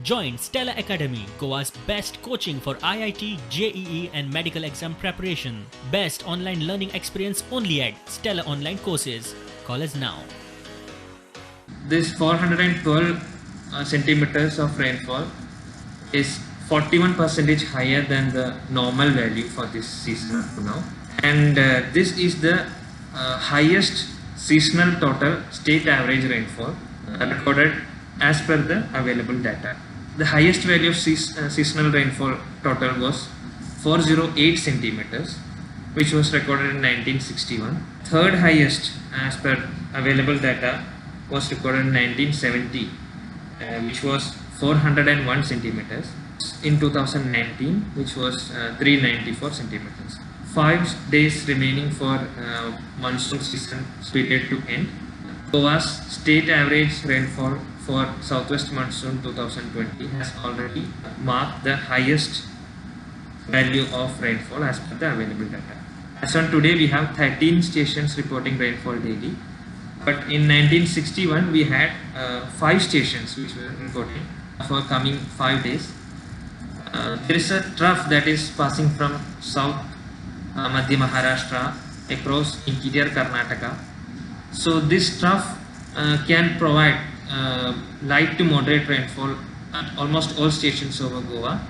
Join Stella Academy, Goa's best coaching for IIT, JEE and medical exam preparation. Best online learning experience only at Stella Online Courses. Call us now. This 412 centimeters of rainfall is 41% higher than the normal value for this season up to now, and this is the highest seasonal total state average rainfall recorded as per the available data. The highest value of seasonal rainfall total was 408 centimeters, which was recorded in 1961. Third highest as per available data was recorded in 1970, which was 401 centimeters. In 2019, which was 394 centimeters. 5 days remaining for monsoon season period to end. Goa's state average rainfall for southwest monsoon 2020 has already marked the highest value of rainfall as per the available data. As on today, we have 13 stations reporting rainfall daily, but in 1961 we had 5 stations which were reporting for coming 5 days. There is a trough that is passing from south Madhya Maharashtra across interior Karnataka. So this trough can provide light to moderate rainfall at almost all stations over Goa.